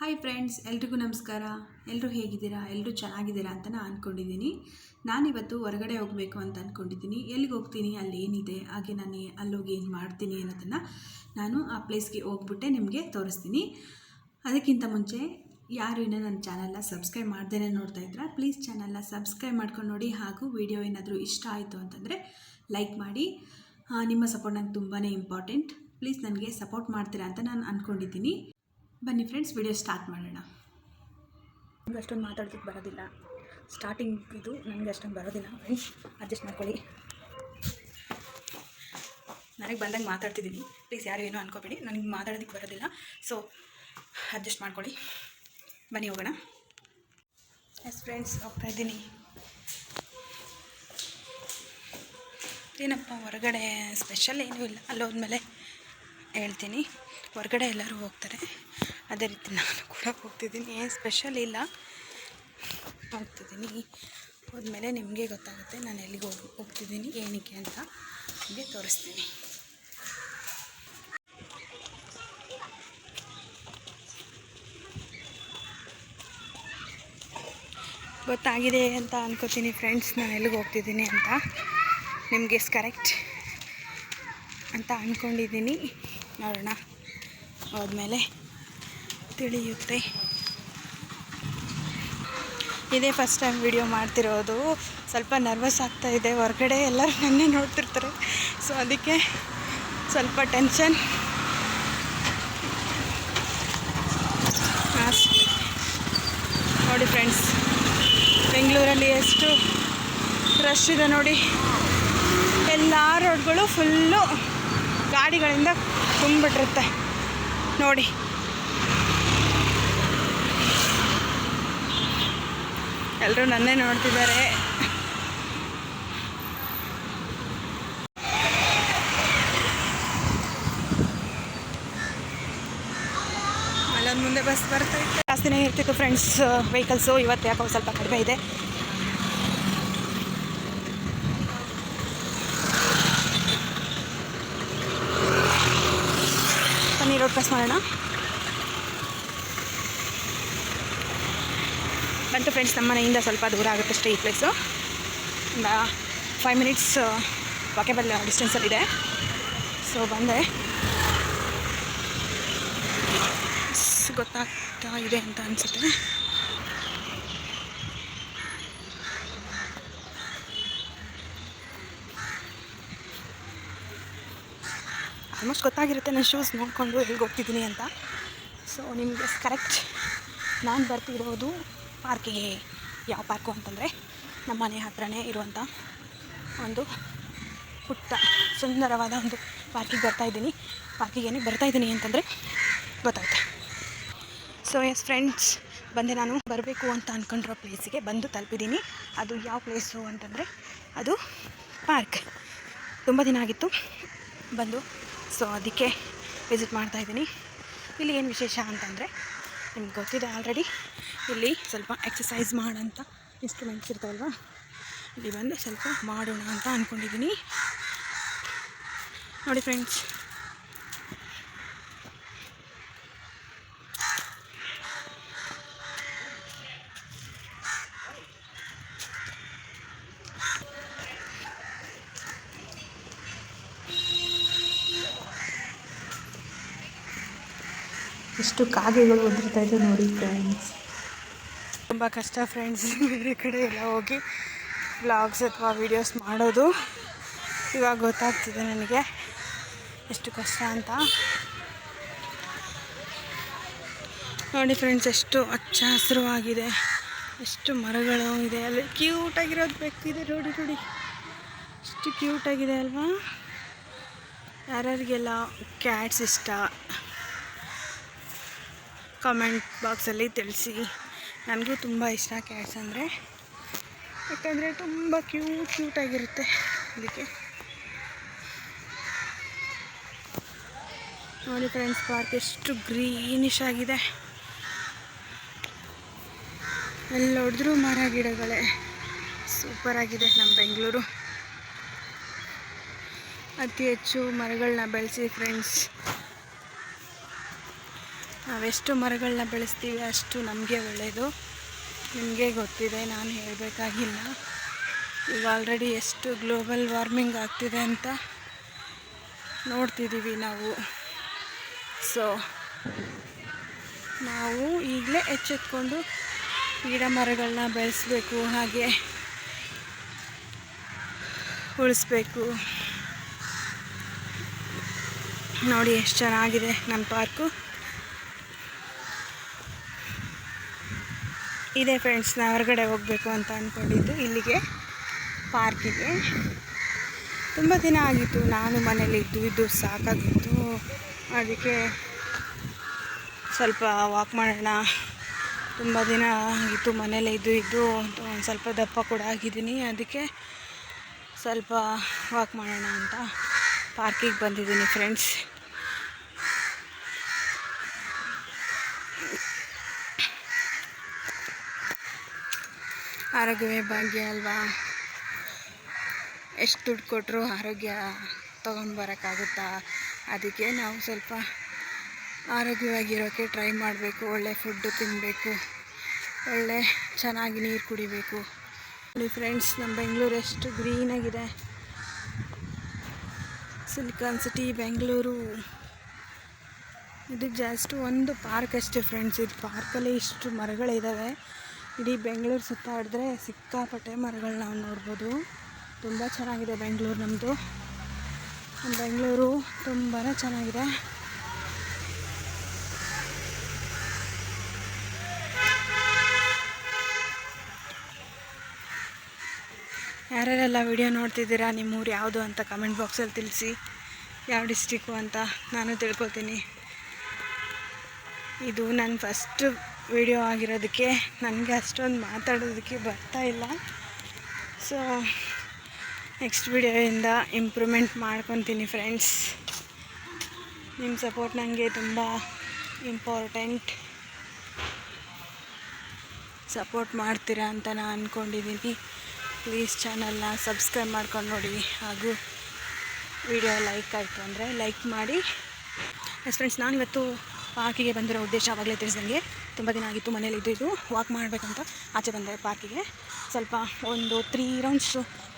Hi friends, ಎಲ್ರಿಗೂ ನಮಸ್ಕಾರ. ಎಲ್ಲರೂ ಹೇಗಿದ್ದೀರಾ? ಎಲ್ಲರೂ ಚೆನ್ನಾಗಿದ್ದೀರಾ ಅಂತ ನಾನು ಅಂದ್ಕೊಂಡಿದ್ದೀನಿ. ನಾನಿವತ್ತು ಹೊರಗಡೆ ಹೋಗಬೇಕು ಅಂತ ಅಂದ್ಕೊಂಡಿದ್ದೀನಿ. ಎಲ್ಲಿಗೆ ಹೋಗ್ತೀನಿ, ಅಲ್ಲಿ ಏನಿದೆ, ಹಾಗೆ ನಾನು ಅಲ್ಲೋಗಿ ಏನು ಮಾಡ್ತೀನಿ ಅನ್ನೋದನ್ನು ನಾನು ಆ ಪ್ಲೇಸ್ಗೆ ಹೋಗ್ಬಿಟ್ಟೆ ನಿಮಗೆ ತೋರಿಸ್ತೀನಿ. ಅದಕ್ಕಿಂತ ಮುಂಚೆ ಯಾರು ಇನ್ನೂ ನನ್ನ ಚಾನಲ್ನ ಸಬ್ಸ್ಕ್ರೈಬ್ ಮಾಡ್ದೇ ನೋಡ್ತಾ ಇದ್ದೀರಾ, ಪ್ಲೀಸ್ ಚಾನಲ್ನ ಸಬ್ಸ್ಕ್ರೈಬ್ ಮಾಡ್ಕೊಂಡು ನೋಡಿ. ಹಾಗೂ ವಿಡಿಯೋ ಏನಾದರೂ ಇಷ್ಟ ಆಯಿತು ಅಂತಂದರೆ ಲೈಕ್ ಮಾಡಿ. ನಿಮ್ಮ ಸಪೋರ್ಟ್ ನನಗೆ ತುಂಬಾ ಇಂಪಾರ್ಟೆಂಟ್. ಪ್ಲೀಸ್ ನನಗೆ ಸಪೋರ್ಟ್ ಮಾಡ್ತೀರಾ ಅಂತ ನಾನು ಅಂದ್ಕೊಂಡಿದ್ದೀನಿ. ಬನ್ನಿ ಫ್ರೆಂಡ್ಸ್, ವಿಡಿಯೋ ಸ್ಟಾರ್ಟ್ ಮಾಡೋಣ. ನನಗೆ ಅಷ್ಟೊಂದು ಮಾತಾಡೋದಕ್ಕೆ ಬರೋದಿಲ್ಲ, ಸ್ಟಾರ್ಟಿಂಗ್ ಇದು ನನಗೆ ಅಷ್ಟೊಂದು ಬರೋದಿಲ್ಲ ಫ್ರೆಂಡ್ಸ್, ಅಡ್ಜಸ್ಟ್ ಮಾಡ್ಕೊಳ್ಳಿ. ನನಗೆ ಬಂದಂಗೆ ಮಾತಾಡ್ತಿದ್ದೀನಿ, ಪ್ಲೀಸ್ ಯಾರು ಏನೋ ಅನ್ಕೋಬೇಡಿ, ನನಗೆ ಮಾತಾಡೋದಕ್ಕೆ ಬರೋದಿಲ್ಲ, ಸೊ ಅಡ್ಜಸ್ಟ್ ಮಾಡ್ಕೊಳ್ಳಿ. ಬನ್ನಿ ಹೋಗೋಣ. ಎಸ್ ಫ್ರೆಂಡ್ಸ್, ಹೋಗ್ತಾ ಇದ್ದೀನಿ. ಏನಪ್ಪ ಹೊರಗಡೆ ಸ್ಪೆಷಲ್ ಏನೂ ಇಲ್ಲ, ಅಲ್ಲೋದ್ಮೇಲೆ ಹೇಳ್ತೀನಿ. ಹೊರಗಡೆ ಎಲ್ಲರೂ ಹೋಗ್ತಾರೆ, ಅದೇ ರೀತಿ ನಾನು ಕೂಡ ಹೋಗ್ತಿದ್ದೀನಿ. ಏನು ಸ್ಪೆಷಲ್ ಇಲ್ಲ, ಹೋಗ್ತಿದ್ದೀನಿ. ಹೋದ್ಮೇಲೆ ನಿಮಗೆ ಗೊತ್ತಾಗುತ್ತೆ ನಾನು ಎಲ್ಲಿಗೆ ಹೋಗ್ತಿದ್ದೀನಿ, ಏನಕ್ಕೆ ಅಂತ ನಿಮಗೆ ತೋರಿಸ್ತೀನಿ. ಗೊತ್ತಾಗಿದೆ ಅಂತ ಅನ್ಕೋತೀನಿ ಫ್ರೆಂಡ್ಸ್, ನಾನು ಎಲ್ಲಿಗೆ ಹೋಗ್ತಿದ್ದೀನಿ ಅಂತ. ನಿಮಗೆ ಕರೆಕ್ಟ್ ಅಂತ ಅಂದ್ಕೊಂಡಿದ್ದೀನಿ. ನೋಡೋಣ, ಹೋದ್ಮೇಲೆ ತಿಳಿಯುತ್ತೆ. ಇದೇ ಫಸ್ಟ್ ಟೈಮ್ ವಿಡಿಯೋ ಮಾಡ್ತಿರೋದು, ಸ್ವಲ್ಪ ನರ್ವಸ್ ಆಗ್ತಾಯಿದೆ. ಹೊರಗಡೆ ಎಲ್ಲರೂ ನನ್ನೇ ನೋಡ್ತಿರ್ತಾರೆ, ಸೊ ಅದಕ್ಕೆ ಸ್ವಲ್ಪ ಟೆನ್ಷನ್. ನೋಡಿ ಫ್ರೆಂಡ್ಸ್, ಬೆಂಗಳೂರಲ್ಲಿ ಎಷ್ಟು ರಶ್ ಇದೆ ನೋಡಿ. ಎಲ್ಲ ರೋಡ್ಗಳು ಫುಲ್ಲು ಗಾಡಿಗಳಿಂದ ತುಂಬಿಟ್ಟಿರುತ್ತೆ ನೋಡಿ. ಎಲ್ಲರೂ ನನ್ನೇ ನೋಡ್ತಿದ್ದಾರೆ. ಅಲ್ಲೊಂದು ಮುಂದೆ ಬಸ್ ಬರ್ತೈತೆ. ಜಾಸ್ತಿನೇ ಇರ್ತಿತ್ತು ಫ್ರೆಂಡ್ಸ್ ವೆಹಿಕಲ್ಸು, ಇವತ್ತು ಯಾಕೋ ಸ್ವಲ್ಪ ಕಡಿಮೆ ಇದೆ. ಬನ್ನಿ ರೋಡ್ ಕ್ರಾಸ್ ಮಾಡೋಣ. ಬಂತು ಫ್ರೆಂಡ್ಸ್, ನಮ್ಮ ಮನೆಯಿಂದ ಸ್ವಲ್ಪ ದೂರ ಆಗುತ್ತೆ ಅಷ್ಟೇ ಈ ಪ್ಲೇಸು. ಒಂದು 5 ಮಿನಿಟ್ಸ್ ವಾಕೇಬಲ್ ಡಿಸ್ಟೆನ್ಸಲ್ಲಿದೆ. ಸೊ ಬಂದೆ, ಗೊತ್ತಾಗ್ತಾ ಇದೆ ಅಂತ ಅನಿಸುತ್ತೆ. ಆಲ್ಮೋಸ್ಟ್ ಗೊತ್ತಾಗಿರುತ್ತೆ ನನ್ನ ಶೂಸ್ ನೋಡಿಕೊಂಡು ಎಲ್ಲಿಗೆ ಹೋಗ್ತಿದ್ದೀನಿ ಅಂತ. ಸೊ ನಿಮಗೆ ಕರೆಕ್ಟ್, ನಾನು ಬರ್ತಿರೋದು ಪಾರ್ಕಿಗೆ. ಯಾವ ಪಾರ್ಕು ಅಂತಂದರೆ ನಮ್ಮ ಮನೆ ಹತ್ರನೇ ಇರುವಂಥ ಒಂದು ಪುಟ್ಟ ಸುಂದರವಾದ ಒಂದು ಪಾರ್ಕಿಗೆ ಬರ್ತಾಯಿದ್ದೀನಿ. ಪಾರ್ಕಿಗೆ ಏನಕ್ಕೆ ಬರ್ತಾಯಿದ್ದೀನಿ ಅಂತಂದರೆ ಗೊತ್ತಾಗುತ್ತೆ. ಸೊ ಎಸ್ ಫ್ರೆಂಡ್ಸ್, ಬಂದೆ. ನಾನು ಬರಬೇಕು ಅಂತ ಅಂದ್ಕೊಂಡಿರೋ ಪ್ಲೇಸಿಗೆ ಬಂದು ತಲುಪಿದ್ದೀನಿ. ಅದು ಯಾವ ಪ್ಲೇಸು ಅಂತಂದರೆ ಅದು ಪಾರ್ಕ್. ತುಂಬ ದಿನ ಆಗಿತ್ತು ಬಂದು, ಸೊ ಅದಕ್ಕೆ ವಿಸಿಟ್ ಮಾಡ್ತಾಯಿದ್ದೀನಿ. ಇಲ್ಲಿ ಏನು ವಿಶೇಷ ಅಂತಂದರೆ ನಿಮ್ಗೆ ಗೊತ್ತಿದೆ ಆಲ್ರೆಡಿ, ಇಲ್ಲಿ ಸ್ವಲ್ಪ ಎಕ್ಸಸೈಸ್ ಮಾಡೋಂಥ ಇನ್ಸ್ಟ್ರೂಮೆಂಟ್ಸ್ ಇರ್ತಾವಲ್ವ, ಇಲ್ಲಿ ಬಂದು ಸ್ವಲ್ಪ ಮಾಡೋಣ ಅಂತ ಅಂದ್ಕೊಂಡಿದ್ದೀನಿ. ನೋಡಿ ಫ್ರೆಂಡ್ಸ್, ಎಷ್ಟು ಕಾಗೆಗಳು ಒದರ್ತಾ ಇದೆ ನೋಡಿ ಫ್ರೆಂಡ್ಸ್. ತುಂಬ ಕಷ್ಟ ಫ್ರೆಂಡ್ಸ್ ಬೇರೆ ಕಡೆ ಎಲ್ಲ ಹೋಗಿ ವ್ಲಾಗ್ಸ್ ಅಥವಾ ವೀಡಿಯೋಸ್ ಮಾಡೋದು. ಇವಾಗ ಗೊತ್ತಾಗ್ತಿದೆ ನನಗೆ ಎಷ್ಟು ಕಷ್ಟ ಅಂತ. ನೋಡಿ ಫ್ರೆಂಡ್ಸ್, ಎಷ್ಟು ಹಚ್ಚ ಹಸಿರುವಾಗಿದೆ, ಎಷ್ಟು ಮರಗಳು ಇದೆ. ಅಲ್ಲಿ ಕ್ಯೂಟಾಗಿರೋದು ಬೇಕಿದೆ ನೋಡಿ ನೋಡಿ, ಎಷ್ಟು ಕ್ಯೂಟಾಗಿದೆ ಅಲ್ವಾ. ಯಾರ್ಯಾರಿಗೆಲ್ಲ ಕ್ಯಾಟ್ಸ್ ಇಷ್ಟ ಕಾಮೆಂಟ್ ಬಾಕ್ಸಲ್ಲಿ ತಿಳಿಸಿ. ನನಗೂ ತುಂಬ ಇಷ್ಟ ಕ್ಯಾಟ್ಸ್ ಅಂದರೆ, ಯಾಕಂದರೆ ತುಂಬ ಕ್ಯೂಟಾಗಿರುತ್ತೆ. ಅದಕ್ಕೆ ನೋಡಿ ಫ್ರೆಂಡ್ಸ್, ಪಾರ್ಕ್ ಎಷ್ಟು ಗ್ರೀನಿಶ್ ಆಗಿದೆ. ಎಲ್ಲ ಹೊಡೆದ್ರೂ ಮರ ಗಿಡಗಳೇ. ಸೂಪರಾಗಿದೆ ನಮ್ಮ ಬೆಂಗಳೂರು. ಅತಿ ಹೆಚ್ಚು ಮರಗಳನ್ನ ಬೆಳೆಸಿ ಫ್ರೆಂಡ್ಸ್. ನಾವೆಷ್ಟು ಮರಗಳನ್ನ ಬೆಳೆಸ್ತೀವಿ ಅಷ್ಟು ನಮಗೆ ಒಳ್ಳೆಯದು. ನಿಮಗೆ ಗೊತ್ತಿದೆ, ನಾನು ಹೇಳಬೇಕಾಗಿಲ್ಲ. ಈಗ ಆಲ್ರೆಡಿ ಎಷ್ಟು ಗ್ಲೋಬಲ್ ವಾರ್ಮಿಂಗ್ ಆಗ್ತಿದೆ ಅಂತ ನೋಡ್ತಿದ್ದೀವಿ ನಾವು. ಸೊ ನಾವು ಈಗಲೇ ಎಚ್ಚೆತ್ಕೊಂಡು ಗಿಡ ಮರಗಳನ್ನ ಬೆಳೆಸಬೇಕು, ಹಾಗೆ ಉಳಿಸ್ಬೇಕು. ನೋಡಿ ಎಷ್ಟು ಚೆನ್ನಾಗಿದೆ ನಮ್ಮ ಪಾರ್ಕು. ಇದೆ ಫ್ರೆಂಡ್ಸ್, ನಾವು ಹೊರಗಡೆ ಹೋಗಬೇಕು ಅಂತ ಅಂದ್ಕೊಂಡಿದ್ದು ಇಲ್ಲಿಗೆ, ಪಾರ್ಕಿಗೆ. ತುಂಬ ದಿನ ಆಗಿತ್ತು, ನಾನು ಮನೇಲಿ ಇದ್ದು ಸಾಕಾಗಿತ್ತು. ಅದಕ್ಕೆ ಸ್ವಲ್ಪ ವಾಕ್ ಮಾಡೋಣ, ತುಂಬ ದಿನ ಆಗಿತ್ತು ಮನೇಲಿ ಇದ್ದು ಒಂದು ಸ್ವಲ್ಪ ದಪ್ಪ ಕೂಡ ಆಗಿದ್ದೀನಿ. ಅದಕ್ಕೆ ಸ್ವಲ್ಪ ವಾಕ್ ಮಾಡೋಣ ಅಂತ ಪಾರ್ಕಿಗೆ ಬಂದಿದ್ದೀನಿ ಫ್ರೆಂಡ್ಸ್. ಆರೋಗ್ಯವೇ ಭಾಗ್ಯ ಅಲ್ವಾ? ಎಷ್ಟು ದುಡ್ಡು ಕೊಟ್ಟರು ಆರೋಗ್ಯ ತೊಗೊಂಡು ಬರೋಕ್ಕಾಗುತ್ತಾ? ಅದಕ್ಕೆ ನಾವು ಸ್ವಲ್ಪ ಆರೋಗ್ಯವಾಗಿರೋಕ್ಕೆ ಟ್ರೈ ಮಾಡಬೇಕು. ಒಳ್ಳೆ ಫುಡ್ಡು ತಿನ್ನಬೇಕು, ಒಳ್ಳೆ ಚೆನ್ನಾಗಿ ನೀರು ಕುಡಿಬೇಕು. ನೋಡಿ ಫ್ರೆಂಡ್ಸ್, ನಮ್ಮ ಬೆಂಗಳೂರು ಎಷ್ಟು ಗ್ರೀನಾಗಿದೆ. Silicon city Bengaluru. ಇದು ಜಸ್ಟ್ ಒಂದು ಪಾರ್ಕ್ ಅಷ್ಟೇ ಫ್ರೆಂಡ್ಸ್. ಇದು ಪಾರ್ಕಲ್ಲಿ ಇಷ್ಟು ಮರಗಳಿದ್ದಾವೆ. ಇಡೀ ಬೆಂಗಳೂರು ಸುತ್ತಾಡಿದ್ರೆ ಸಿಕ್ಕಾಪಟ್ಟೆ ಮರಗಳು ನಾವು ನೋಡ್ಬೋದು. ತುಂಬ ಚೆನ್ನಾಗಿದೆ ಬೆಂಗಳೂರು ನಮ್ಮದು. ನಮ್ಮ ಬೆಂಗಳೂರು ತುಂಬಾ ಚೆನ್ನಾಗಿದೆ. ಯಾರ್ಯಾರೆಲ್ಲ ವಿಡಿಯೋ ನೋಡ್ತಿದ್ದೀರಾ, ನಿಮ್ಮೂರು ಯಾವುದು ಅಂತ ಕಮೆಂಟ್ ಬಾಕ್ಸಲ್ಲಿ ತಿಳಿಸಿ. ಯಾವ ಡಿಸ್ಟಿಕ್ಕು ಅಂತ ನಾನು ತಿಳ್ಕೊತೀನಿ. ಇದು ನನ್ನ ಫಸ್ಟ್ ವಿಡಿಯೋ ಆಗಿರೋದಕ್ಕೆ ನನಗೆ ಅಷ್ಟೊಂದು ಮಾತಾಡೋದಕ್ಕೆ ಬರ್ತಾಯಿಲ್ಲ. ಸೊ ನೆಕ್ಸ್ಟ್ ವಿಡಿಯೋಯಿಂದ ಇಂಪ್ರೂವ್ಮೆಂಟ್ ಮಾಡ್ಕೊತೀನಿ ಫ್ರೆಂಡ್ಸ್. ನಿಮ್ಮ ಸಪೋರ್ಟ್ ನನಗೆ ತುಂಬ ಇಂಪಾರ್ಟೆಂಟ್. ಸಪೋರ್ಟ್ ಮಾಡ್ತೀರಾ ಅಂತ ನಾನು ಅಂದ್ಕೊಂಡಿದ್ದೀನಿ. ಪ್ಲೀಸ್ ಚಾನಲ್ನ ಸಬ್ಸ್ಕ್ರೈಬ್ ಮಾಡ್ಕೊಂಡು ನೋಡಿ, ಹಾಗೂ ವಿಡಿಯೋ ಲೈಕ್ ಆಯಿತು ಅಂದರೆ ಲೈಕ್ ಮಾಡಿ. ಎಸ್ ಫ್ರೆಂಡ್ಸ್, ನಾನಿವತ್ತು ಪಾರ್ಕಿಗೆ ಬಂದಿರೋ ಉದ್ದೇಶ ಆವಾಗಲೇ ತಿಳಿಸಿದಂಗೆ, ತುಂಬ ದಿನ ಆಗಿತ್ತು ಮನೇಲಿ ಇದ್ದು ವಾಕ್ ಮಾಡಬೇಕಂತ ಆಚೆ ಬಂದೆ ಪಾರ್ಕಿಗೆ. ಸ್ವಲ್ಪ ಒಂದು 3 ರೌಂಡ್ಸ್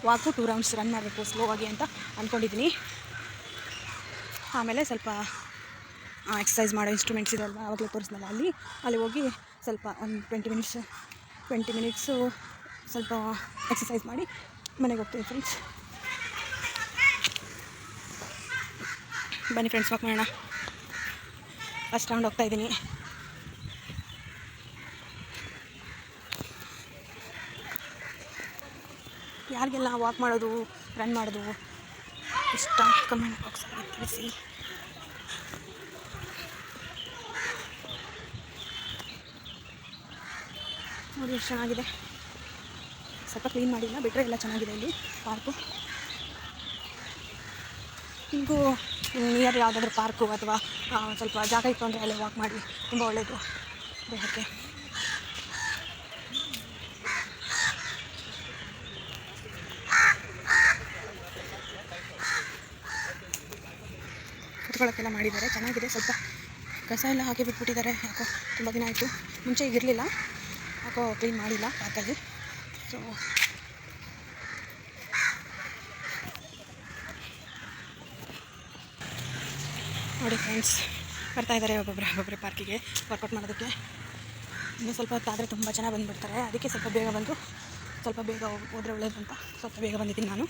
ವಾಕು, 2 ರೌಂಡ್ಸ್ ರನ್ ಮಾಡಬೇಕು ಸ್ಲೋ ಆಗಿ ಅಂತ ಅಂದ್ಕೊಂಡಿದ್ದೀನಿ. ಆಮೇಲೆ ಸ್ವಲ್ಪ ಎಕ್ಸಸೈಸ್ ಮಾಡೋ ಇನ್ಸ್ಟ್ರೂಮೆಂಟ್ಸ್ ಇದೆಯಲ್ವ, ಆವಾಗಲೇ ತೋರಿಸಿದ್ನಲ್ಲ, ಅಲ್ಲಿ ಹೋಗಿ ಸ್ವಲ್ಪ ಒಂದು 20 ಮಿನಿಟ್ಸು ಸ್ವಲ್ಪ ಎಕ್ಸಸೈಸ್ ಮಾಡಿ ಮನೆಗೆ ಹೋಗ್ತೀನಿ ಫ್ರೆಂಡ್ಸ್. ಬನ್ನಿ ಫ್ರೆಂಡ್ಸ್, ವಾಕ್ ಮಾಡೋಣ. ಫಸ್ಟ್ ರೌಂಡ್ ಹೋಗ್ತಾಯಿದ್ದೀನಿ. ಯಾರಿಗೆಲ್ಲ ವಾಕ್ ಮಾಡೋದು, ರನ್ ಮಾಡೋದು ಇಷ್ಟ ಕಮೆಂಟ್ ಬಾಕ್ಸಲ್ಲಿ ತಿಳಿಸಿ. ನೋಡಿ ಎಷ್ಟು ಚೆನ್ನಾಗಿದೆ. ಸ್ವಲ್ಪ ಕ್ಲೀನ್ ಮಾಡಿಲ್ಲ, ಬಿಟ್ಟರೆ ಎಲ್ಲ ಚೆನ್ನಾಗಿದೆ ಇಲ್ಲಿ ಪಾರ್ಕು. ನಿಮಗೂ ನಿಯರ್ ಯಾವುದಾದ್ರೂ ಪಾರ್ಕು ಅಥವಾ ಸ್ವಲ್ಪ ಜಾಗ ಇತ್ತು ಅಂದರೆ ಅಲ್ಲೇ ವಾಕ್ ಮಾಡಿ, ತುಂಬ ಒಳ್ಳೆಯದು ದೇಹಕ್ಕೆ. ಕುತ್ಕೊಳ್ಳೋಕ್ಕೆಲ್ಲ ಮಾಡಿದ್ದಾರೆ, ಚೆನ್ನಾಗಿದೆ. ಸ್ವಲ್ಪ ಕಸ ಎಲ್ಲ ಹಾಕಿ ಬಿಟ್ಬಿಟ್ಟಿದ್ದಾರೆ, ಯಾಕೋ ತುಂಬ ದಿನ ಆಯಿತು. ಮುಂಚೆ ಈಗಿರಲಿಲ್ಲ, ಯಾಕೋ ಕ್ಲೀನ್ ಮಾಡಿಲ್ಲ ಪಾರ್ಕಲ್ಲಿ. ಸೊ ನೋಡಿ ಫ್ರೆಂಡ್ಸ್, ಬರ್ತಾಯಿದ್ದಾರೆ ಒಬ್ಬೊಬ್ಬರೇ ಪಾರ್ಕಿಗೆ ವರ್ಕೌಟ್ ಮಾಡೋದಕ್ಕೆ. ಇನ್ನೂ ಸ್ವಲ್ಪ ಹೊತ್ತಾದರೆ ತುಂಬ ಜನ ಬಂದುಬಿಡ್ತಾರೆ. ಅದಕ್ಕೆ ಸ್ವಲ್ಪ ಬೇಗ ಬಂದು ಸ್ವಲ್ಪ ಬೇಗ ಹೋದರೆ ಒಳ್ಳೇದು ಅಂತ ಸ್ವಲ್ಪ ಬೇಗ ಬಂದಿದ್ದೀನಿ ನಾನು.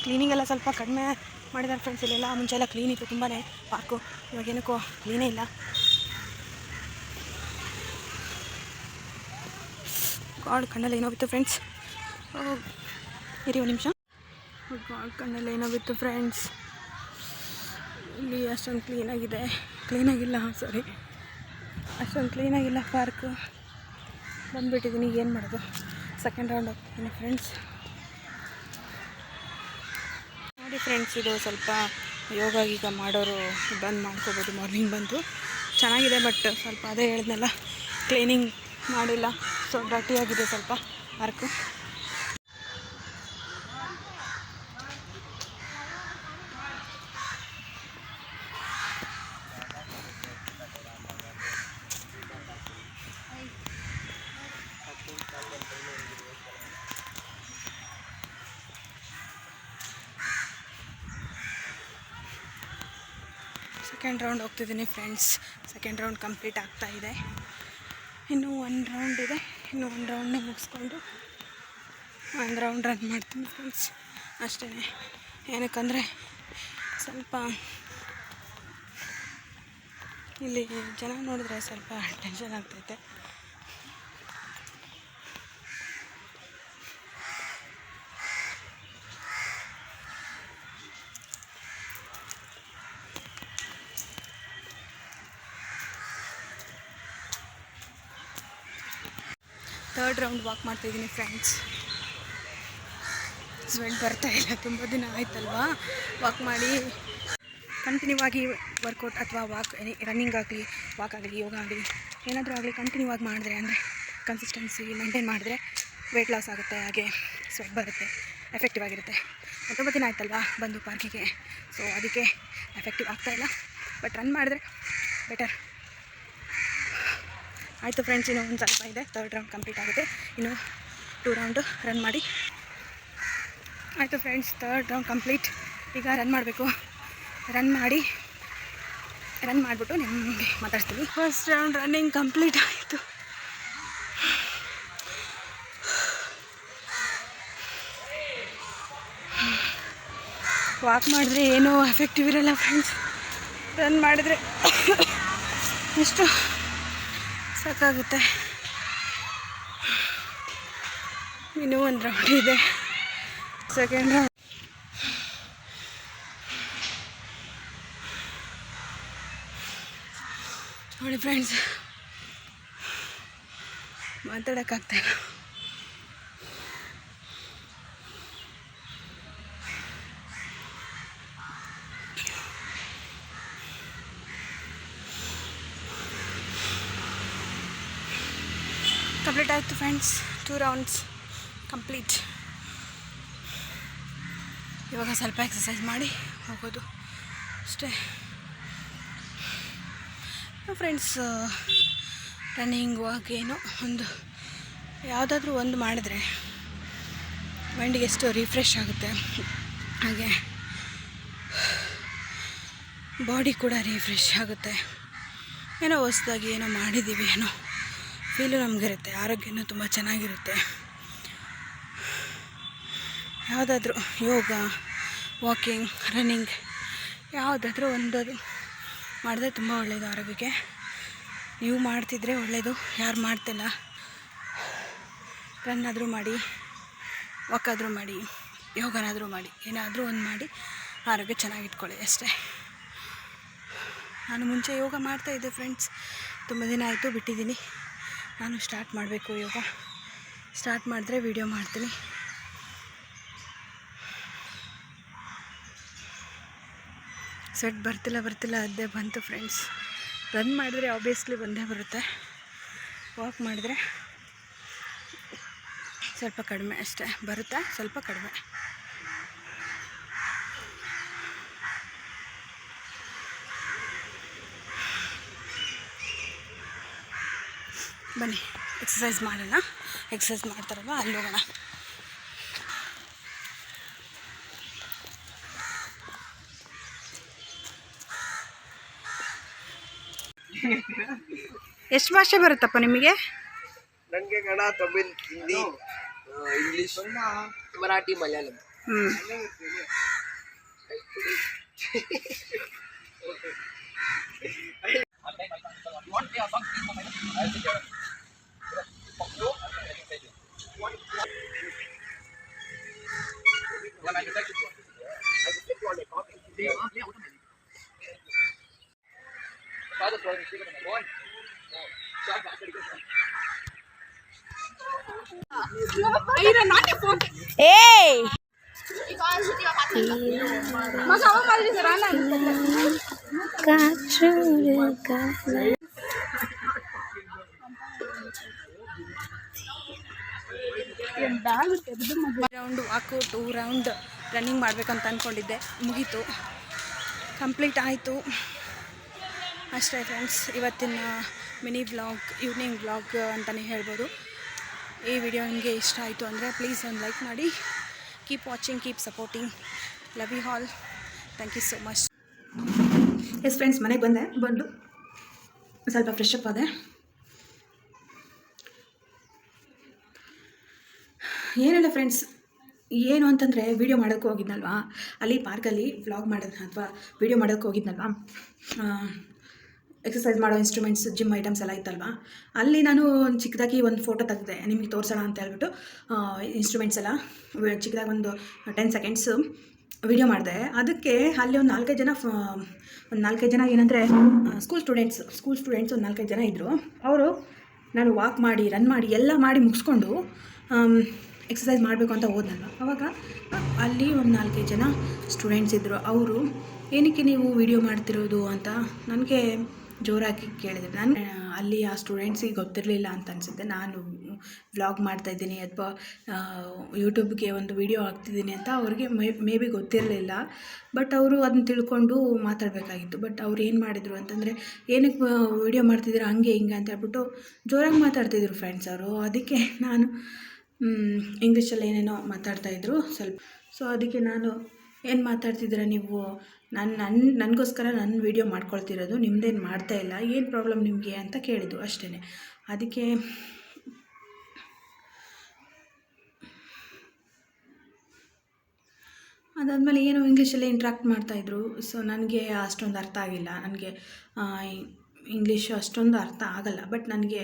ಕ್ಲೀನಿಂಗ್ ಎಲ್ಲ ಸ್ವಲ್ಪ ಕಡಿಮೆ ಮಾಡಿದ್ದಾರೆ ಫ್ರೆಂಡ್ಸ್. ಇಲ್ಲೆಲ್ಲ ಮುಂಚೆ ಎಲ್ಲ ಕ್ಲೀನ್ ಇತ್ತು ತುಂಬಾ ಪಾರ್ಕು. ಇವಾಗ ಏನಕ್ಕೋ ಕ್ಲೀನೇ ಇಲ್ಲ. ಗಾಡ್, ಕಣ್ಣಲ್ಲಿ ಏನೋ ಬಿತ್ತು ಫ್ರೆಂಡ್ಸ್. ಇರಿ ಒಂದು ನಿಮಿಷ. ಗಾಡ್, ಕಣ್ಣಲ್ಲಿ ಏನೋ ಬಿತ್ತು ಫ್ರೆಂಡ್ಸ್. ಇಲ್ಲಿ ಅಷ್ಟೊಂದು ಕ್ಲೀನಾಗಿಲ್ಲ ಅಷ್ಟೊಂದು ಕ್ಲೀನಾಗಿಲ್ಲ ಪಾರ್ಕು. ಬಂದುಬಿಟ್ಟಿದ್ದೀನಿ, ಏನು ಮಾಡೋದು. ಸೆಕೆಂಡ್ ರೌಂಡ್ ಹೋಗ್ತೀನಿ ಫ್ರೆಂಡ್ಸ್. ನೋಡಿ ಫ್ರೆಂಡ್ಸ್, ಇದು ಸ್ವಲ್ಪ ಯೋಗ ಗೀಗ ಮಾಡೋರು ಬಂದು ಮಾಡ್ಕೋಬೋದು ಮಾರ್ನಿಂಗ್ ಬಂದು. ಚೆನ್ನಾಗಿದೆ, ಬಟ್ ಸ್ವಲ್ಪ ಅದೇ ಹೇಳಿದ್ನಲ್ಲ, ಕ್ಲೀನಿಂಗ್ ಮಾಡಿಲ್ಲ. ಸೊ ಡರ್ಟಿಯಾಗಿದೆ ಸ್ವಲ್ಪ ಪಾರ್ಕು. ಸೆಕೆಂಡ್ ರೌಂಡ್ ಹೋಗ್ತಿದ್ದೀನಿ ಫ್ರೆಂಡ್ಸ್. ಸೆಕೆಂಡ್ ರೌಂಡ್ ಕಂಪ್ಲೀಟ್ ಆಗ್ತಾಯಿದೆ. ಇನ್ನೂ ಒಂದು ರೌಂಡ್ ಇದೆ. ಇನ್ನೂ ಒಂದು ರೌಂಡ್ನ ಮುಗಿಸ್ಕೊಂಡು ಒಂದು ರೌಂಡ್ ರನ್ ಮಾಡ್ತೀನಿ ಫ್ರೆಂಡ್ಸ್. ಅಷ್ಟೇ. ಏನಕ್ಕಂದರೆ ಸ್ವಲ್ಪ ಇಲ್ಲಿ ಜನ ನೋಡಿದ್ರೆ ಸ್ವಲ್ಪ ಟೆನ್ಷನ್ ಆಗ್ತೈತೆ. ಥರ್ಡ್ ರೌಂಡ್ ವಾಕ್ ಮಾಡ್ತಾಯಿದ್ದೀನಿ ಫ್ರೆಂಡ್ಸ್. ಸ್ವೆಟ್ ಬರ್ತಾಯಿಲ್ಲ, ತುಂಬ ದಿನ ಆಯ್ತಲ್ವಾ ವಾಕ್ ಮಾಡಿ. ಕಂಟಿನ್ಯೂ ಆಗಿ ವರ್ಕೌಟ್ ಅಥವಾ ರನ್ನಿಂಗ್ ಆಗಲಿ, ವಾಕ್ ಆಗಲಿ, ಯೋಗ ಆಗಲಿ, ಏನಾದರೂ ಆಗಲಿ ಕಂಟಿನ್ಯೂ ಆಗಿ ಮಾಡಿದ್ರೆ, ಅಂದರೆ ಕನ್ಸಿಸ್ಟೆನ್ಸಿ ಮೇಂಟೈನ್ ಮಾಡಿದ್ರೆ ವೆಯ್ಟ್ ಲಾಸ್ ಆಗುತ್ತೆ, ಹಾಗೆ ಸ್ವೆಟ್ ಬರುತ್ತೆ, ಎಫೆಕ್ಟಿವ್ ಆಗಿರುತ್ತೆ. ತುಂಬ ದಿನ ಆಯ್ತಲ್ವಾ ಬಂದು ಪಾರ್ಕಿಗೆ, ಸೊ ಅದಕ್ಕೆ ಎಫೆಕ್ಟಿವ್ ಆಗ್ತಾಯಿಲ್ಲ. ಬಟ್ ರನ್ ಮಾಡಿದ್ರೆ ಬೆಟರ್. ಆಯಿತು ಫ್ರೆಂಡ್ಸ್, ಇನ್ನೂ ಒಂದು ಸ್ವಲ್ಪ ಇದೆ. ಥರ್ಡ್ ರೌಂಡ್ ಕಂಪ್ಲೀಟ್ ಆಗುತ್ತೆ. ಇನ್ನು 2 ರೌಂಡು ರನ್ ಮಾಡಿ. ಆಯಿತು ಫ್ರೆಂಡ್ಸ್, ಥರ್ಡ್ ರೌಂಡ್ ಕಂಪ್ಲೀಟ್. ಈಗ ರನ್ ಮಾಡಬೇಕು. ರನ್ ಮಾಡಿಬಿಟ್ಟು ನಿಮಗೆ ಮಾತಾಡ್ತೀನಿ. ಫಸ್ಟ್ ರೌಂಡ್ ರನ್ನಿಂಗ್ ಕಂಪ್ಲೀಟ್ ಆಯಿತು. ವಾಕ್ ಮಾಡಿದ್ರೆ ಏನೂ ಎಫೆಕ್ಟಿವ್ ಇರಲ್ಲ ಫ್ರೆಂಡ್ಸ್. ರನ್ ಮಾಡಿದ್ರೆ ಎಷ್ಟು ಸಾಕಾಗುತ್ತೆ. ಇನ್ನೂ ಒಂದು ರೌಂಡ್ ಇದೆ. ಸೆಕೆಂಡ್ ರೌಂಡ್ ನೋಡಿ ಫ್ರೆಂಡ್ಸ್, ಮಾತಾಡೋಕ್ಕಾಗ್ತಾಯಿಲ್ಲ. ಕಂಪ್ಲೀಟ್ ಆಯಿತು ಫ್ರೆಂಡ್ಸ್. 2 rounds complete. ಇವಾಗ ಸ್ವಲ್ಪ ಎಕ್ಸಸೈಸ್ ಮಾಡಿ ಹೋಗೋದು ಅಷ್ಟೇ ಫ್ರೆಂಡ್ಸ್. ರನ್ನಿಂಗ್ ವಾಕ್ ಏನೋ ಒಂದು ಯಾವುದಾದ್ರೂ ಒಂದು ಮಾಡಿದ್ರೆ ಮೈಂಡಿಗೆ ಎಷ್ಟು ರಿಫ್ರೆಶ್ ಆಗುತ್ತೆ, ಹಾಗೆ ಬಾಡಿ ಕೂಡ ರಿಫ್ರೆಶ್ ಆಗುತ್ತೆ. ಏನೋ ಹೊಸ್ದಾಗಿ ಏನೋ ಮಾಡಿದ್ದೀವಿ ಏನೋ ಫೀಲು ನಮಗಿರುತ್ತೆ. ಆರೋಗ್ಯನೂ ತುಂಬ ಚೆನ್ನಾಗಿರುತ್ತೆ. ಯಾವುದಾದ್ರೂ ಯೋಗ, ವಾಕಿಂಗ್, ರನ್ನಿಂಗ್ ಯಾವುದಾದ್ರೂ ಒಂದದು ಮಾಡಿದ್ರೆ ತುಂಬ ಒಳ್ಳೆಯದು ಆರೋಗ್ಯಕ್ಕೆ. ನೀವು ಮಾಡ್ತಿದ್ರೆ ಒಳ್ಳೆಯದು. ಯಾರು ಮಾಡ್ತಿಲ್ಲ, ರನ್ ಆದರೂ ಮಾಡಿ, ವಾಕ್ ಆದರೂ ಮಾಡಿ, ಯೋಗನಾದರೂ ಮಾಡಿ, ಏನಾದರೂ ಒಂದು ಮಾಡಿ ಆರೋಗ್ಯ ಚೆನ್ನಾಗಿಟ್ಕೊಳ್ಳಿ ಅಷ್ಟೇ. ನಾನು ಮುಂಚೆ ಯೋಗ ಮಾಡ್ತಾಯಿದ್ದೆ ಫ್ರೆಂಡ್ಸ್, ತುಂಬ ದಿನ ಆಯಿತು ಬಿಟ್ಟಿದ್ದೀನಿ. ನಾನು ಸ್ಟಾರ್ಟ್ ಮಾಡಬೇಕು ಯೋಗ. ಸ್ಟಾರ್ಟ್ ಮಾಡಿದ್ರೆ ವಿಡಿಯೋ ಮಾಡ್ತೀನಿ. ಸ್ವೆಟ್ ಬರ್ತಿಲ್ಲ ಅದೇ ಬಂತು ಫ್ರೆಂಡ್ಸ್. ರನ್ ಮಾಡಿದ್ರೆ ಆಬ್ವಿಯಸ್ಲಿ ಬಂದೇ ಬರುತ್ತೆ. ವಾಕ್ ಮಾಡಿದ್ರೆ ಸ್ವಲ್ಪ ಕಡಿಮೆ ಅಷ್ಟೇ ಬರುತ್ತೆ, ಸ್ವಲ್ಪ ಕಡಿಮೆ. ಬನ್ನಿ ಎಕ್ಸಸೈಸ್ ಮಾಡೋಣ. ಎಕ್ಸಸೈಸ್ ಮಾಡ್ತಾರಲ್ವ ಅಲ್ಲಿ ಹೋಗೋಣ. ಎಷ್ಟು ಭಾಷೆ ಬರುತ್ತಪ್ಪ ನಿಮಗೆ? ನನಗೆ Kannada, Tamil, Hindi, English, Marathi, Malayalam. Round walk, 2 round running ಮಾಡಬೇಕಂತ ಅಂದ್ಕೊಂಡಿದ್ದೆ. ಮುಗೀತು, ಕಂಪ್ಲೀಟ್ ಆಯಿತು ಅಷ್ಟೇ ಫ್ರೆಂಡ್ಸ್. ಇವತ್ತಿನ ಮಿನಿ ವ್ಲಾಗ್, ಈವ್ನಿಂಗ್ ವ್ಲಾಗ್ ಅಂತಲೇ ಹೇಳ್ಬೋದು. ಈ ವಿಡಿಯೋ ನಿಮಗೆ ಇಷ್ಟ ಆಯಿತು ಅಂದರೆ ಪ್ಲೀಸ್ ಒಂದು ಲೈಕ್ ಮಾಡಿ. Keep watching, keep supporting. Love you all. Thank you so much. Yes friends, ಮನೆಗೆ ಬಂದು ಸ್ವಲ್ಪ ಫ್ರೆಶ್ ಅಪ್ ಆದೆ. ಏನಿಲ್ಲ ಫ್ರೆಂಡ್ಸ್, ಏನು ಅಂತಂದರೆ ವೀಡಿಯೋ ಮಾಡೋಕ್ಕೆ ಹೋಗಿದ್ನಲ್ವಾ, ಅಲ್ಲಿ ಪಾರ್ಕಲ್ಲಿ ವ್ಲಾಗ್ ಮಾಡೋದು ಅಥವಾ ವೀಡಿಯೋ ಮಾಡೋಕ್ಕೆ ಹೋಗಿದ್ನಲ್ವಾ, ಎಕ್ಸಸೈಸ್ ಮಾಡೋ ಇನ್ಸ್ಟ್ರೂಮೆಂಟ್ಸ್, ಜಿಮ್ ಐಟಮ್ಸ್ ಎಲ್ಲ ಇತ್ತಲ್ವ, ಅಲ್ಲಿ ನಾನು ಚಿಕ್ಕದಾಗಿ ಒಂದು ಫೋಟೋ ತೆಗೆದೆ ನಿಮಗೆ ತೋರಿಸೋಣ ಅಂತ ಹೇಳ್ಬಿಟ್ಟು. ಇನ್ಸ್ಟ್ರೂಮೆಂಟ್ಸ್ ಎಲ್ಲ ಚಿಕ್ಕದಾಗಿ ಒಂದು 10 ಸೆಕೆಂಡ್ಸು ವೀಡಿಯೋ ಮಾಡಿದೆ. ಅದಕ್ಕೆ ಅಲ್ಲಿ ಒಂದು 4-5 ಜನ ಏನಂದರೆ ಸ್ಕೂಲ್ ಸ್ಟೂಡೆಂಟ್ಸ್ ಒಂದು 4-5 ಜನ ಇದ್ದರು. ಅವರು ನಾನು ವಾಕ್ ಮಾಡಿ, ರನ್ ಮಾಡಿ ಎಲ್ಲ ಮಾಡಿ ಮುಗಿಸ್ಕೊಂಡು ಎಕ್ಸಸೈಸ್ ಮಾಡಬೇಕು ಅಂತ ಹೋದ್ನಲ್ವ, ಆವಾಗ ಅಲ್ಲಿ ಒಂದು 4-5 ಜನ ಸ್ಟೂಡೆಂಟ್ಸ್ ಇದ್ದರು. ಅವರು ಏನಕ್ಕೆ ನೀವು ವೀಡಿಯೋ ಮಾಡ್ತಿರೋದು ಅಂತ ನನಗೆ ಜೋರಾಗಿ ಕೇಳಿದ್ರು. ನಾನು ಅಲ್ಲಿ ಆ ಸ್ಟೂಡೆಂಟ್ಸಿಗೆ ಗೊತ್ತಿರಲಿಲ್ಲ ಅಂತ ಅನಿಸುತ್ತೆ, ನಾನು ವ್ಲಾಗ್ ಮಾಡ್ತಾಯಿದ್ದೀನಿ ಅಥವಾ ಯೂಟ್ಯೂಬ್ಗೆ ಒಂದು ವೀಡಿಯೋ ಹಾಕ್ತಿದ್ದೀನಿ ಅಂತ ಅವ್ರಿಗೆ ಮೇ ಬಿ ಗೊತ್ತಿರಲಿಲ್ಲ. ಬಟ್ ಅವರು ಅದನ್ನ ತಿಳ್ಕೊಂಡು ಮಾತಾಡಬೇಕಾಗಿತ್ತು. ಬಟ್ ಅವ್ರು ಏನು ಮಾಡಿದರು ಅಂತಂದರೆ, ಏನಕ್ಕೆ ವೀಡಿಯೋ ಮಾಡ್ತಿದ್ದೀರಾ ಹಂಗೆ ಹಿಂಗೆ ಅಂತ ಹೇಳ್ಬಿಟ್ಟು ಜೋರಾಗಿ ಮಾತಾಡ್ತಿದ್ರು ಫ್ರೆಂಡ್ಸ್ ಅವರು. ಅದಕ್ಕೆ ನಾನು ಇಂಗ್ಲೀಷಲ್ಲಿ ಏನೇನೋ ಮಾತಾಡ್ತಾಯಿದ್ರು ಸ್ವಲ್ಪ. ಸೊ ಅದಕ್ಕೆ ನಾನು, ಏನು ಮಾತಾಡ್ತಿದ್ದೀರಾ ನೀವು, ನನಗೋಸ್ಕರ ನನ್ನ ವೀಡಿಯೋ ಮಾಡ್ಕೊಳ್ತಿರೋದು, ನಿಮ್ಮದೇನು ಮಾಡ್ತಾ ಇಲ್ಲ, ಏನು ಪ್ರಾಬ್ಲಮ್ ನಿಮಗೆ ಅಂತ ಕೇಳಿದ್ದು ಅಷ್ಟೇ. ಅದಕ್ಕೆ ಅದಾದಮೇಲೆ ಏನೋ ಇಂಗ್ಲೀಷಲ್ಲೇ ಇಂಟ್ರಾಕ್ಟ್ ಮಾಡ್ತಾಯಿದ್ರು. ಸೊ ನನಗೆ ಅಷ್ಟೊಂದು ಅರ್ಥ ಆಗಿಲ್ಲ. ನನಗೆ ಇಂಗ್ಲೀಷು ಅಷ್ಟೊಂದು ಅರ್ಥ ಆಗಲ್ಲ, ಬಟ್ ನನಗೆ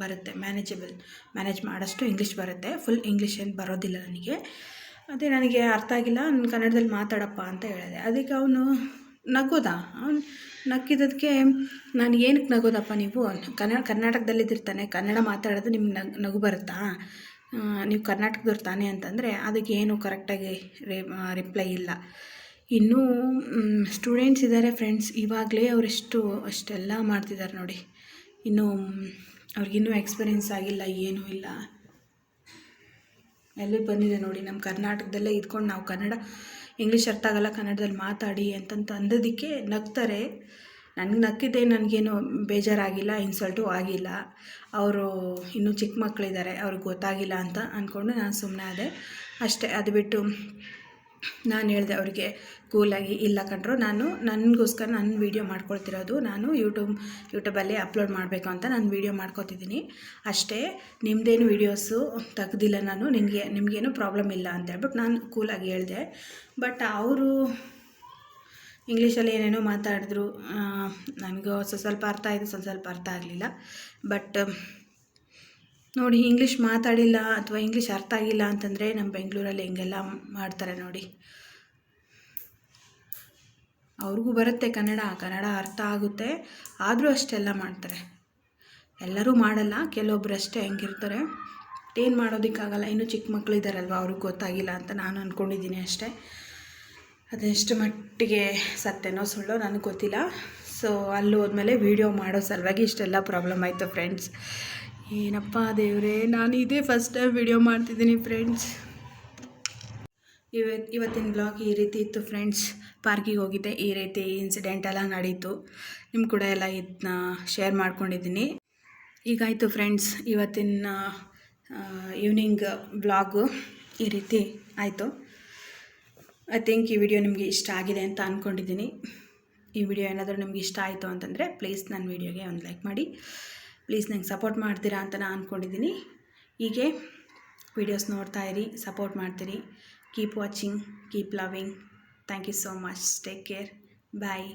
ಬರುತ್ತೆ, ಮ್ಯಾನೇಜ್ ಮಾಡೋಷ್ಟು ಇಂಗ್ಲೀಷ್ ಬರುತ್ತೆ. ಫುಲ್ ಇಂಗ್ಲೀಷ್ ಏನು ಬರೋದಿಲ್ಲ ನನಗೆ. ಅದೇ ನನಗೆ ಅರ್ಥ ಆಗಿಲ್ಲ, ನಾನು ಕನ್ನಡದಲ್ಲಿ ಮಾತಾಡಪ್ಪ ಅಂತ ಹೇಳಿದೆ. ಅದಕ್ಕೆ ಅವನು ಅವ್ನು ನಕ್ಕಿದ್ದಕ್ಕೆ, ನಾನು ಏನಕ್ಕೆ ನಗೋದಪ್ಪ, ನೀವು ಕರ್ನಾಟಕದಲ್ಲಿದ್ದಿರ್ತಾನೆ, ಕನ್ನಡ ಮಾತಾಡೋದು ನಿಮ್ಗೆ ನಗು ಬರುತ್ತಾ, ನೀವು ಕರ್ನಾಟಕದವ್ರು ತಾನೇ ಅಂತಂದರೆ ಅದಕ್ಕೆ ಏನು ಕರೆಕ್ಟಾಗಿ ರಿಪ್ಲೈ ಇಲ್ಲ. ಇನ್ನೂ ಸ್ಟೂಡೆಂಟ್ಸ್ ಇದ್ದಾರೆ ಫ್ರೆಂಡ್ಸ್, ಇವಾಗಲೇ ಅಷ್ಟೆಲ್ಲ ಮಾಡ್ತಿದ್ದಾರೆ ನೋಡಿ. ಇನ್ನೂ ಅವ್ರಿಗಿನ್ನೂ ಎಕ್ಸ್ಪೀರಿಯೆನ್ಸ್ ಆಗಿಲ್ಲ, ಏನೂ ಇಲ್ಲ. ಎಲ್ಲಿ ಬಂದಿದೆ ನೋಡಿ, ನಮ್ಮ ಕರ್ನಾಟಕದಲ್ಲೇ ಇದ್ಕೊಂಡು ನಾವು ಇಂಗ್ಲೀಷ್ ಅರ್ಥ ಆಗಲ್ಲ, ಕನ್ನಡದಲ್ಲಿ ಮಾತಾಡಿ ಅಂತಂತ ಅಂದೋದಕ್ಕೆ ನಗ್ತಾರೆ. ನಕ್ಕಿದ್ದೆ, ನನಗೇನು ಬೇಜಾರಾಗಿಲ್ಲ, ಇನ್ಸಲ್ಟು ಆಗಿಲ್ಲ. ಅವರು ಇನ್ನೂ ಚಿಕ್ಕ ಮಕ್ಕಳಿದ್ದಾರೆ, ಅವ್ರಿಗೆ ಗೊತ್ತಾಗಿಲ್ಲ ಅಂತ ಅಂದ್ಕೊಂಡು ನಾನು ಸುಮ್ಮನೆ ಆದೆ ಅಷ್ಟೇ. ಅದು ಬಿಟ್ಟು ನಾನು ಹೇಳಿದೆ ಅವ್ರಿಗೆ ಕೂಲಾಗಿ, ಇಲ್ಲ ಕಣ್ರು, ನಾನು ನನಗೋಸ್ಕರ ನನ್ನ ವೀಡಿಯೋ ಮಾಡ್ಕೊಳ್ತಿರೋದು, ನಾನು ಯೂಟ್ಯೂಬಲ್ಲಿ ಅಪ್ಲೋಡ್ ಮಾಡಬೇಕು ಅಂತ ನಾನು ವೀಡಿಯೋ ಮಾಡ್ಕೊತಿದ್ದೀನಿ ಅಷ್ಟೇ, ನಿಮ್ಮದೇನು ವೀಡಿಯೋಸು ತೆಗ್ದಿಲ್ಲ ನಾನು, ನಿಮಗೇನು ಪ್ರಾಬ್ಲಮ್ ಇಲ್ಲ ಅಂತ ಹೇಳ್ಬಿಟ್ಟು ನಾನು ಕೂಲಾಗಿ ಹೇಳಿದೆ. ಬಟ್ ಅವರು ಇಂಗ್ಲೀಷಲ್ಲಿ ಏನೇನೋ ಮಾತಾಡಿದ್ರು, ನನಗೂ ಸ್ವಲ್ಪ ಅರ್ಥ ಆಯಿತು, ಸ್ವಲ್ಪ ಅರ್ಥ ಆಗಲಿಲ್ಲ. ಬಟ್ ನೋಡಿ, ಇಂಗ್ಲೀಷ್ ಮಾತಾಡಿಲ್ಲ ಅಥವಾ ಇಂಗ್ಲೀಷ್ ಅರ್ಥ ಆಗಿಲ್ಲ ಅಂತಂದರೆ ನಮ್ಮ ಬೆಂಗಳೂರಲ್ಲಿ ಹೆಂಗೆಲ್ಲ ಮಾಡ್ತಾರೆ ನೋಡಿ. ಅವ್ರಿಗೂ ಬರುತ್ತೆ ಕನ್ನಡ ಅರ್ಥ ಆಗುತ್ತೆ, ಆದರೂ ಅಷ್ಟೆಲ್ಲ ಮಾಡ್ತಾರೆ. ಎಲ್ಲರೂ ಮಾಡಲ್ಲ, ಕೆಲವೊಬ್ರು ಅಷ್ಟೇ ಹೆಂಗಿರ್ತಾರೆ. ಏನು ಮಾಡೋದಕ್ಕಾಗಲ್ಲ, ಇನ್ನೂ ಚಿಕ್ಕ ಮಕ್ಕಳಿದ್ದಾರಲ್ವ, ಅವ್ರಿಗೆ ಗೊತ್ತಾಗಿಲ್ಲ ಅಂತ ನಾನು ಅಂದ್ಕೊಂಡಿದ್ದೀನಿ ಅಷ್ಟೇ. ಅದೆಷ್ಟು ಮಟ್ಟಿಗೆ ಸತ್ಯನೋ ಸುಳ್ಳೋ ನನಗೆ ಗೊತ್ತಿಲ್ಲ. ಸೊ ಅಲ್ಲಿ ಹೋದ್ಮೇಲೆ ವೀಡಿಯೋ ಮಾಡೋ ಸಲುವಾಗಿ ಇಷ್ಟೆಲ್ಲ ಪ್ರಾಬ್ಲಮ್ ಆಯಿತು ಫ್ರೆಂಡ್ಸ್. ಏನಪ್ಪ ದೇವರೇ, ನಾನು ಇದೇ ಫಸ್ಟ್ ಟೈಮ್ ವೀಡಿಯೋ ಮಾಡ್ತಿದ್ದೀನಿ ಫ್ರೆಂಡ್ಸ್. ಇವತ್ತಿನ ಬ್ಲಾಗ್ ಈ ರೀತಿ ಇತ್ತು ಫ್ರೆಂಡ್ಸ್. ಪಾರ್ಕಿಗೆ ಹೋಗಿದ್ದೆ, ಈ ರೀತಿ ಇನ್ಸಿಡೆಂಟ್ ಎಲ್ಲ ನಡೀತು, ನಿಮ್ಮ ಕೂಡ ಎಲ್ಲ ಇದನ್ನ ಶೇರ್ ಮಾಡ್ಕೊಂಡಿದ್ದೀನಿ. ಈಗಾಯಿತು ಫ್ರೆಂಡ್ಸ್, ಇವತ್ತಿನ ಈವ್ನಿಂಗ್ ಬ್ಲಾಗು ಈ ರೀತಿ ಆಯಿತು. ಐ ಥಿಂಕ್ ಈ ವಿಡಿಯೋ ನಿಮಗೆ ಇಷ್ಟ ಆಗಿದೆ ಅಂತ ಅಂದ್ಕೊಂಡಿದ್ದೀನಿ. ಈ ವಿಡಿಯೋ ಏನಾದರೂ ನಿಮ್ಗೆ ಇಷ್ಟ ಆಯಿತು ಅಂತಂದರೆ ಪ್ಲೀಸ್ ನನ್ನ ವಿಡಿಯೋಗೆ ಒಂದು ಲೈಕ್ ಮಾಡಿ. ಪ್ಲೀಸ್ ನಂಗೆ ಸಪೋರ್ಟ್ ಮಾಡ್ತೀರಾ ಅಂತ ನಾನು ಅಂದ್ಕೊಂಡಿದ್ದೀನಿ. ಹೀಗೆ ವೀಡಿಯೋಸ್ ನೋಡ್ತಾಯಿರಿ, ಸಪೋರ್ಟ್ ಮಾಡ್ತೀರಿ. Keep watching, keep loving. Thank you so much. Take care. Bye.